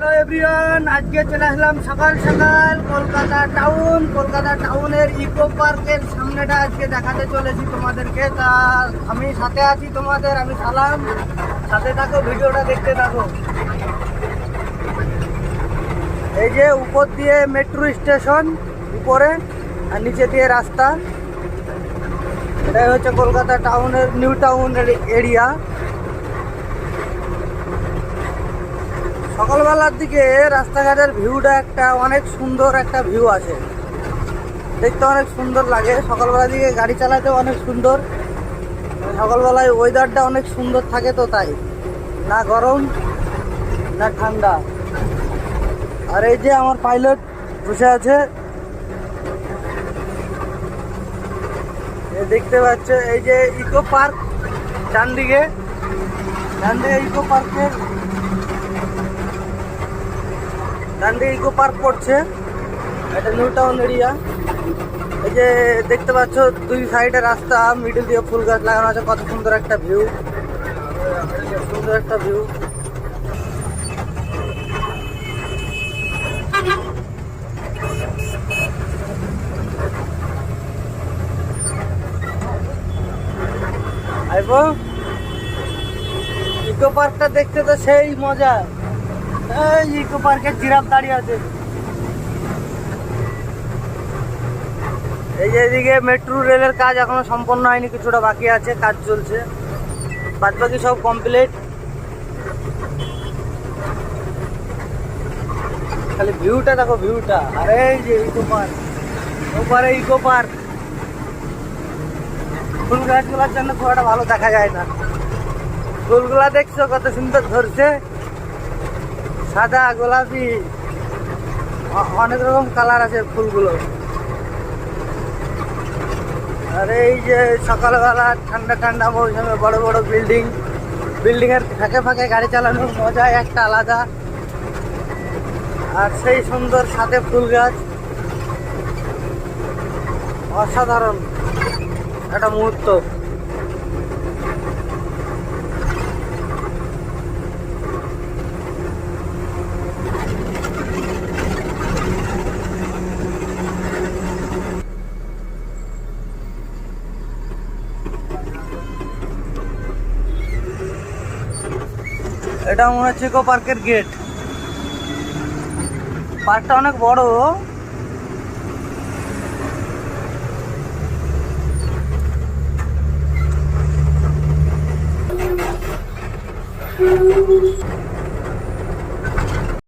Hello everyone, আজকে চলে আসলাম সকাল সকাল কলকাতা টাউনের ইকো পার্কের সামনেটা আজকে দেখাতে চলেছি তোমাদেরকে। তা আমি সাথে আছি তোমাদের, আমি সালাম, সাথে থাকো, ভিডিওটা দেখতে থাকো। এই যে উপর দিয়ে মেট্রো স্টেশন উপরে, আর নিচে দিয়ে রাস্তা। এটাই হচ্ছে কলকাতা টাউনের নিউ টাউনের এরিয়া। সকালবেলার দিকে রাস্তাঘাটের ভিউটা অনেক সুন্দর একটা ভিউ আছে, দেখতে অনেক সুন্দর লাগে। সকালবেলার দিকে গাড়ি চালাতে অনেক সুন্দর, সকালবেলায় ওয়েদারটা অনেক সুন্দর থাকে, তো তাই না গরম না ঠান্ডা। আর এই যে আমার পাইলট বসে আছে, দেখতে পাচ্ছ। এই যে ইকো পার্ক ডান দিকে ইকো পার্কের ডান দিকে ইকো পার্ক পড়ছে, এটা নিউ টাউন এরিয়া। এই যে দেখতে পাচ্ছ দুই সাইডে রাস্তা, মিডল দিয়ে ফুল গাছ লাগানো আছে, কত সুন্দর একটা ভিউ, সুন্দর একটা ভিউ। আইবো ইকো পার্কটা দেখতে তো সেই মজা। এই ইকো পার্কে জিরাফ দাঁড়িয়ে আছে। এই যে এদিকে মেট্রো রেলের কাজ এখনো সম্পন্ন হয়নি, কিছুটা বাকি আছে, কাজ চলছে, বাদ বাকি সব কমপ্লিট। খালি ভিউটা দেখো, ভিউটা। আর এই যে ইকো পার্ক, ওপারে ইকো পার্ক। ফুল গাছগুলোর জন্য খুব একটা ভালো দেখা যায় না। ফুলগুলা দেখছো কত সুন্দর ধরছে, সাদা, গোলাপি, অনেক রকম কালার আছে ফুলগুলো। আর এই যে সকালবেলা ঠান্ডা ঠান্ডা মৌসুমে বড় বড় বিল্ডিং এর ফাঁকে ফাঁকে গাড়ি চালানোর মজা একটা আলাদা। আর সেই সুন্দর সাথে ফুল গাছ, অসাধারণ একটা মুহূর্ত। এটা মনে হচ্ছে ইকো পার্কের গেট। পার্কটা অনেক বড়।